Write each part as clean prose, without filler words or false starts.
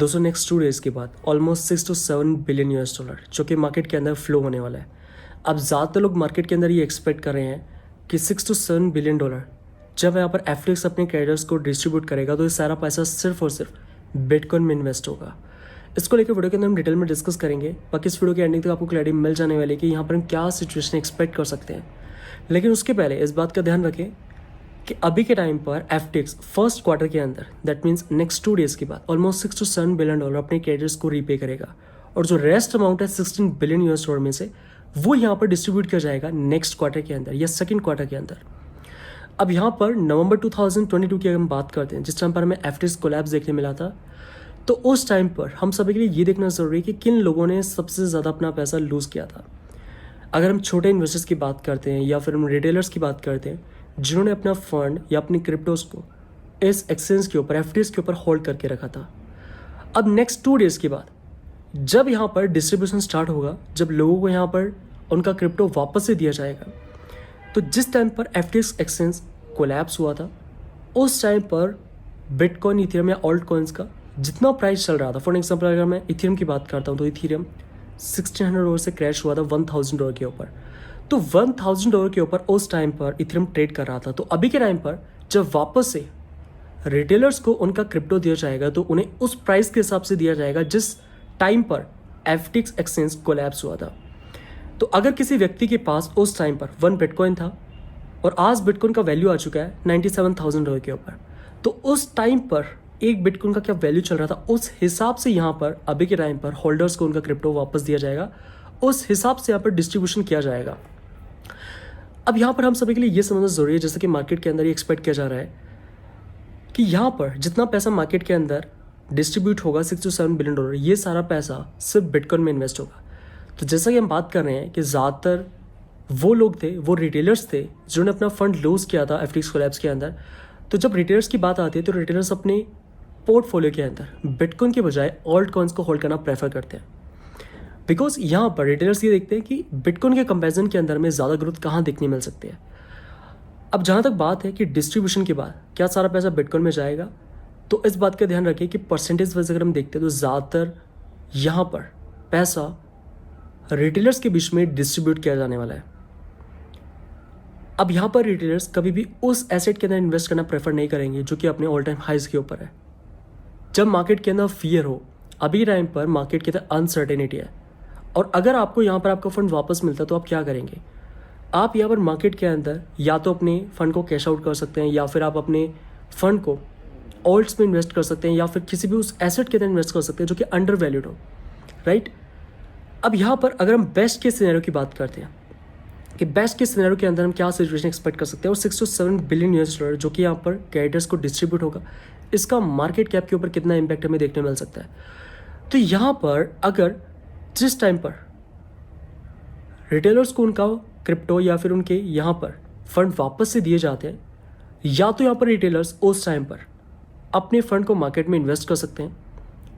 दोस्तों next 2 days के बाद almost 6 to 7 billion US dollar जो कि मार्केट के अंदर फ्लो होने वाला है। अब ज़्यादातर लोग मार्केट के अंदर ये एक्सपेक्ट कर रहे हैं कि 6 to 7 बिलियन डॉलर जब यहाँ पर FTX अपने क्रेडिटर्स को डिस्ट्रीब्यूट करेगा तो ये सारा पैसा सिर्फ और सिर्फ बिटकॉइन में इन्वेस्ट होगा। इसको लेकर वीडियो के अंदर हम डिटेल में डिस्कस करेंगे। बाकी इस वीडियो के एंडिंग तक आपको क्लैरिटी मिल जाने वाली है कि यहाँ पर हम क्या सिचुएशन एक्सपेक्ट कर सकते हैं। लेकिन उसके पहले इस बात का ध्यान रखें कि अभी के टाइम पर FTX फर्स्ट क्वार्टर के अंदर दैट मीन्स नेक्स्ट 2 डेज़ के बाद ऑलमोस्ट 6 to 7 बिलियन डॉलर अपने क्रेडिटर्स को रीपे करेगा और जो रेस्ट अमाउंट है 16 बिलियन US डॉलर में से वो यहाँ पर डिस्ट्रीब्यूट किया जाएगा नेक्स्ट क्वार्टर के अंदर या सेकंड क्वार्टर के अंदर। अब यहाँ पर नवंबर 2022 की अगर हम बात करते हैं जिस टाइम पर हमें FTX कोलैप्स देखने मिला था, तो उस टाइम पर हम सभी के लिए ये देखना ज़रूरी है कि किन लोगों ने सबसे ज़्यादा अपना पैसा लूज़ किया था। अगर हम छोटे इन्वेस्टर्स की बात करते हैं या फिर हम रिटेलर्स की बात करते हैं जिन्होंने अपना फंड या अपनी क्रिप्टोज को इस एक्सचेंज के ऊपर FTX के ऊपर होल्ड करके रखा था। अब नेक्स्ट 2 डेज़ के बाद जब यहाँ पर डिस्ट्रीब्यूशन स्टार्ट होगा, जब लोगों को यहाँ पर उनका क्रिप्टो वापस से दिया जाएगा, तो जिस टाइम पर FTX एक्सचेंज कोलैप्स हुआ था उस टाइम पर बिटकॉइन, इथेरियम या ऑल्ट कॉइन्स का जितना प्राइस चल रहा था, फॉर एग्जाम्पल अगर मैं इथेरियम की बात करता हूँ तो इथेरियम $1600 से क्रैश हुआ था $1000 के ऊपर। तो $1000 के ऊपर उस टाइम पर इथेरियम ट्रेड कर रहा था। तो अभी के टाइम पर जब वापस से रिटेलर्स को उनका क्रिप्टो दिया जाएगा तो उन्हें उस प्राइस के हिसाब से दिया जाएगा जिस टाइम पर FTX एक्सचेंज कोलैप्स हुआ था। तो अगर किसी व्यक्ति के पास उस टाइम पर 1 बिटकॉइन था और आज बिटकॉइन का वैल्यू आ चुका है $97,000 के ऊपर, तो उस टाइम पर एक बिटकॉइन का क्या वैल्यू चल रहा था उस हिसाब से यहाँ पर अभी के टाइम पर होल्डर्स को उनका क्रिप्टो वापस दिया जाएगा, उस हिसाब से यहाँ पर डिस्ट्रीब्यूशन किया जाएगा। अब यहाँ पर हम सभी के लिए ये समझना जरूरी है, जैसे कि मार्केट के अंदर ये एक्सपेक्ट किया जा रहा है कि यहाँ पर जितना पैसा मार्केट के अंदर डिस्ट्रीब्यूट होगा 6 to 7 बिलियन डॉलर, ये सारा पैसा सिर्फ बिटकॉइन में इन्वेस्ट होगा। तो जैसा कि हम बात कर रहे हैं कि ज़्यादातर वो लोग थे, वो रिटेलर्स थे जिन्होंने अपना फंड लूज़ किया था FTX कोलैप्स के अंदर। तो जब रिटेलर्स की बात आती है तो रिटेलर्स अपने पोर्टफोलियो के अंदर बिटकॉइन के बजाय ऑल्ट कॉइन्स को होल्ड करना प्रेफर करते हैं, बिकॉज यहाँ पर रिटेलर्स ये देखते हैं कि बिटकॉइन के कंपैरिजन के अंदर में ज़्यादा ग्रोथ कहाँ देखने मिल सकती है। अब जहाँ तक बात है कि डिस्ट्रीब्यूशन के बाद क्या सारा पैसा बिटकॉइन में जाएगा, तो इस बात का ध्यान रखें कि परसेंटेज वाइज अगर हम देखते हैं तो ज़्यादातर यहाँ पर पैसा रिटेलर्स के बीच में डिस्ट्रीब्यूट किया जाने वाला है। अब यहाँ पर रिटेलर्स कभी भी उस एसेट के अंदर इन्वेस्ट करना प्रेफर नहीं करेंगे जो कि अपने ऑल टाइम हाइज के ऊपर है। जब मार्केट के अंदर फियर हो, अभी टाइम पर मार्केट के अंदर अनसर्टेनिटी है और अगर आपको यहाँ पर आपका फंड वापस मिलता है तो आप क्या करेंगे? आप यहाँ पर मार्केट के अंदर या तो अपने फंड को कैश आउट कर सकते हैं या फिर आप अपने फंड को ऑल्ट्स में इन्वेस्ट कर सकते हैं या फिर किसी भी उस एसेट के अंदर इन्वेस्ट कर सकते हैं जो कि अंडर वैल्यूड हो, राइट। अब यहाँ पर अगर हम बेस्ट के सिनेरियो की बात करते हैं कि बेस्ट के सिनेरियो के अंदर हम क्या सिचुएशन एक्सपेक्ट कर सकते हैं, और 6 to 7 बिलियन US डॉलर जो कि यहाँ पर क्रेडिटर्स को डिस्ट्रीब्यूट होगा, इसका मार्केट कैप के ऊपर कितना इम्पैक्ट हमें देखने मिल सकता है। तो यहाँ पर अगर जिस टाइम पर रिटेलर्स को उनका क्रिप्टो या फिर उनके यहाँ पर फंड वापस से दिए जाते हैं, या तो यहाँ पर रिटेलर्स उस टाइम पर अपने फंड को मार्केट में इन्वेस्ट कर सकते हैं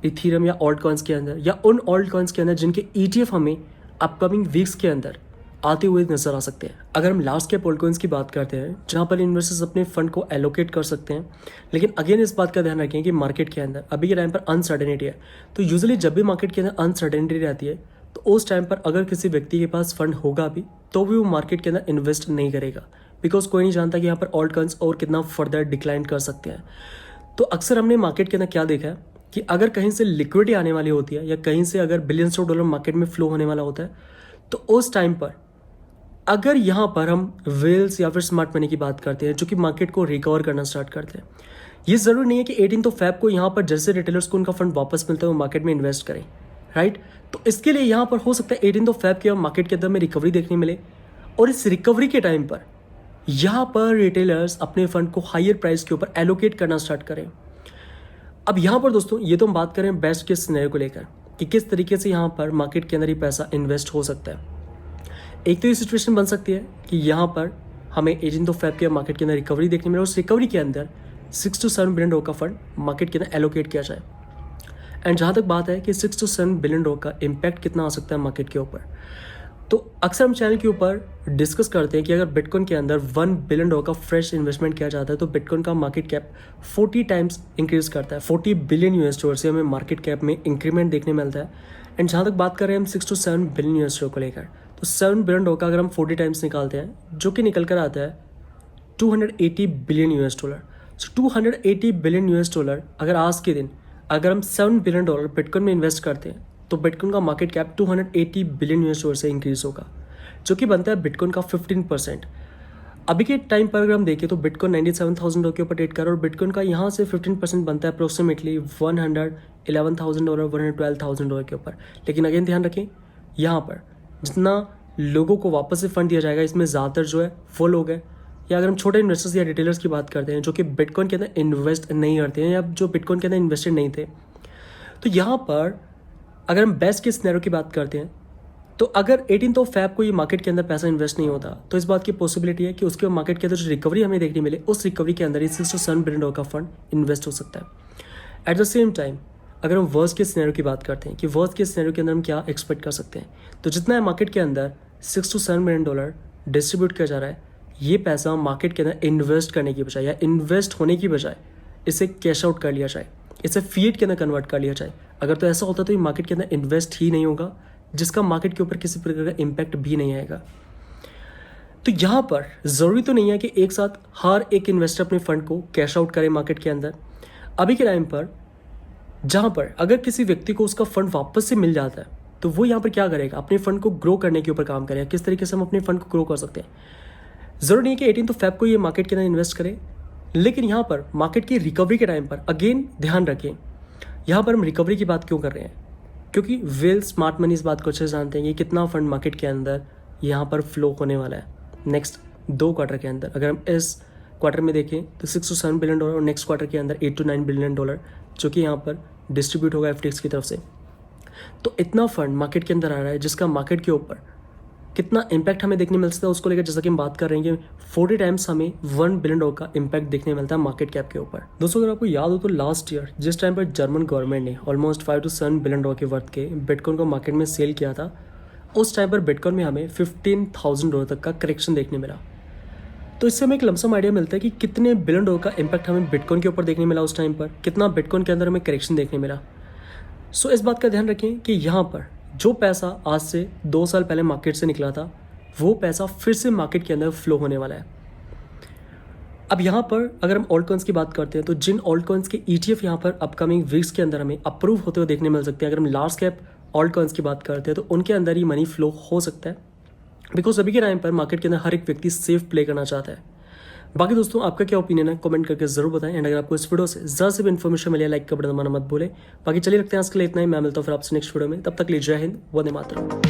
इथेरियम या ऑल्ट कॉइन्स के अंदर या उन ऑल्ट कॉइन्स के अंदर जिनके ETF हमें अपकमिंग वीक्स के अंदर आते हुए नजर आ सकते हैं। अगर हम लार्ज कैप ऑल्ट कॉइन्स की बात करते हैं जहाँ पर इन्वेस्टर्स अपने फंड को एलोकेट कर सकते हैं, लेकिन अगेन इस बात का ध्यान रखें कि मार्केट के अंदर अभी के टाइम पर अनसर्टेनिटी है। तो यूजुअली जब भी मार्केट के अंदर अनसर्टेनिटी रहती है तो उस टाइम पर अगर किसी व्यक्ति के पास फंड होगा भी तो भी वो मार्केट के अंदर इन्वेस्ट नहीं करेगा, बिकॉज कोई नहीं जानता कि यहाँ पर ऑल्ट कॉइन्स और कितना फर्दर डिक्लाइन कर सकते हैं। तो अक्सर हमने मार्केट के अंदर क्या देखा है कि अगर कहीं से लिक्विडिटी आने वाली होती है या कहीं से अगर बिलियंस ऑफ डॉलर मार्केट में फ्लो होने वाला होता है, तो उस टाइम पर अगर यहाँ पर हम वेल्स या फिर स्मार्ट मनी की बात करते हैं जो कि मार्केट को रिकवर करना स्टार्ट करते हैं, ये ज़रूरी नहीं है कि 18 फ़रवरी को यहाँ पर जैसे रिटेलर्स को उनका फंड वापस मिलता है वो मार्केट में इन्वेस्ट करें, राइट। तो इसके लिए यहाँ पर हो सकता है 18 फ़रवरी के मार्केट के अंदर में रिकवरी देखने मिले और इस रिकवरी के टाइम पर यहाँ पर रिटेलर्स अपने फंड को हायर प्राइस के ऊपर एलोकेट करना स्टार्ट करें। अब यहाँ पर दोस्तों ये तो हम बात करें बेस्ट केस सिनेरियो को लेकर कि किस तरीके से यहाँ पर मार्केट के अंदर ही पैसा इन्वेस्ट हो सकता है। एक तो ये सिचुएशन बन सकती है कि यहाँ पर हमें 18 फ़रवरी के मार्केट के अंदर रिकवरी देखने मिले और उस रिकवरी के अंदर 6 to 7 बिलियन डॉलर का फंड मार्केट के अंदर एलोकेट किया जाए। एंड जहाँ तक बात है कि 6 to 7 बिलियन डॉलर का इम्पैक्ट कितना आ सकता है मार्केट के ऊपर, तो अक्सर हम चैनल के ऊपर डिस्कस करते हैं कि अगर बिटकॉइन के अंदर $1 बिलियन का फ्रेश इन्वेस्टमेंट किया जाता है तो बिटकॉइन का मार्केट कैप 40 टाइम्स इंक्रीज करता है। 40 बिलियन US से हमें मार्केट कैप में इंक्रीमेंट देखने मिलता है। एंड जहाँ तक बात कर रहे हैं हम 6 to 7 बिलियन US को लेकर, तो 7 बिलियन का अगर हम 40 टाइम्स निकालते हैं जो कि निकल कर आता है 280 बिलियन US। सो 280 बिलियन US अगर आज के दिन अगर हम $7 बिलियन बिटकॉइन में इन्वेस्ट करते हैं तो बिटकॉइन का मार्केट कैप 280 बिलियन US से इंक्रीज होगा, जो कि बनता है बिटकॉइन का 15%। अभी के टाइम पर अगर हम देखें तो बिटकॉइन $97,000 के ऊपर ट्रेड कर रहा है और बिटकॉइन का यहाँ से 15% बनता है अप्रोक्सीमेटली $111,000 $112,000 के ऊपर। लेकिन अगेन ध्यान रखें, यहाँ पर जितना लोगों को वापस से फंड दिया जाएगा इसमें ज़्यादातर जो है वो लोग हैं, या अगर हम छोटे इन्वेस्टर्स या रिटेलर्स की बात करते हैं जो कि बिटकॉइन के अंदर इन्वेस्ट नहीं करते हैं या जो बिटकॉइन के अंदर इन्वेस्टेड नहीं थे, तो यहाँ पर अगर हम बेस्ट के सिनेरियो की बात करते हैं तो अगर 18 फ़रवरी को ये मार्केट के अंदर पैसा इन्वेस्ट नहीं होता तो इस बात की पॉसिबिलिटी है कि उसके मार्केट के अंदर जो रिकवरी हमें देखने मिले उस रिकवरी के अंदर ही $6 to 7 बिलियन का फंड इन्वेस्ट हो सकता है। एट द सेम टाइम अगर हम वर्स्ट के सिनेरियो की बात करते हैं कि वर्स्ट के सिनेरियो के अंदर हम क्या एक्सपेक्ट कर सकते हैं, तो जितना है मार्केट के अंदर $6 to 7 बिलियन डिस्ट्रीब्यूट किया जा रहा है, ये पैसा मार्केट के अंदर इन्वेस्ट करने की बजाय या इन्वेस्ट होने की बजाय इसे कैश आउट कर लिया जाए, इसे फिएट के अंदर कन्वर्ट कर लिया जाए। अगर तो ऐसा होता तो ये मार्केट के अंदर इन्वेस्ट ही नहीं होगा, जिसका मार्केट के ऊपर किसी प्रकार का इम्पैक्ट भी नहीं आएगा। तो यहाँ पर ज़रूरी तो नहीं है कि एक साथ हर एक इन्वेस्टर अपने फंड को कैश आउट करे मार्केट के अंदर। अभी के टाइम पर जहाँ पर अगर किसी व्यक्ति को उसका फंड वापस से मिल जाता है तो वो यहाँ पर क्या करेगा, अपने फंड को ग्रो करने के ऊपर काम करेगा, किस तरीके से हम अपने फंड को ग्रो कर सकते हैं। ज़रूरी नहीं है कि 18 फ़रवरी को ये मार्केट के अंदर इन्वेस्ट करें, लेकिन यहाँ पर मार्केट की रिकवरी के टाइम पर अगेन ध्यान रखें, यहाँ पर हम रिकवरी की बात क्यों कर रहे हैं, क्योंकि वेल स्मार्ट मनी इस बात को अच्छे से जानते हैं कि कितना फंड मार्केट के अंदर यहाँ पर फ्लो होने वाला है नेक्स्ट 2 क्वार्टर के अंदर। अगर हम इस क्वार्टर में देखें तो $6 to 7 बिलियन और नेक्स्ट क्वार्टर के अंदर $8 to 9 बिलियन जो कि यहाँ पर डिस्ट्रीब्यूट होगा FTX की तरफ से। तो इतना फंड मार्केट के अंदर आ रहा है जिसका मार्केट के ऊपर कितना इम्पैक्ट हमें देखने मिल सकता है उसको लेकर जैसा कि हम बात कर रहे हैं कि 40 टाइम्स हमें $1 बिलियन का इम्पैक्ट देखने मिलता है मार्केट कैप के ऊपर। दोस्तों अगर आपको याद हो तो लास्ट ईयर जिस टाइम पर जर्मन गवर्नमेंट ने ऑलमोस्ट $5 to 7 बिलियन के वर्थ के बिटकॉइन को मार्केट में सेल किया था, उस टाइम पर बिटकॉइन में हमें $15,000 तक का करेक्शन देखने मिला। तो इससे हमें एक लमसम आइडिया मिलता है कि कितने बिलियन डॉलर का इम्पैक्ट हमें बिटकॉइन के ऊपर देखने मिला उस टाइम पर, कितना बिटकॉइन के अंदर हमें करेक्शन देखने मिला। सो इस बात का ध्यान रखें कि यहाँ पर जो पैसा आज से 2 साल पहले मार्केट से निकला था वो पैसा फिर से मार्केट के अंदर फ्लो होने वाला है। अब यहाँ पर अगर हम ऑल्ट कॉइन्स की बात करते हैं तो जिन ऑल्ट कॉइन्स के ETF यहाँ पर अपकमिंग वीक्स के अंदर हमें अप्रूव होते हुए देखने मिल सकते हैं, अगर हम लार्ज कैप ऑल्ट कॉइन्स की बात करते हैं तो उनके अंदर ही मनी फ्लो हो सकता है, बिकॉज अभी के टाइम पर मार्केट के अंदर हर एक व्यक्ति सेफ प्ले करना चाहता है। बाकी दोस्तों आपका क्या ओपिनियन है कमेंट करके जरूर बताएं। एंड अगर आपको इस वीडियो से ज़्यादा से भी इन्फॉर्मेशन मिले लाइक का बटन दबाना मत भूलें। बाकी चलिए रखते हैं आज के लिए इतना ही, मैं मिलता हूँ फिर आपसे नेक्स्ट वीडियो में, तब तक लिए जय हिंद, वंदे मातरम।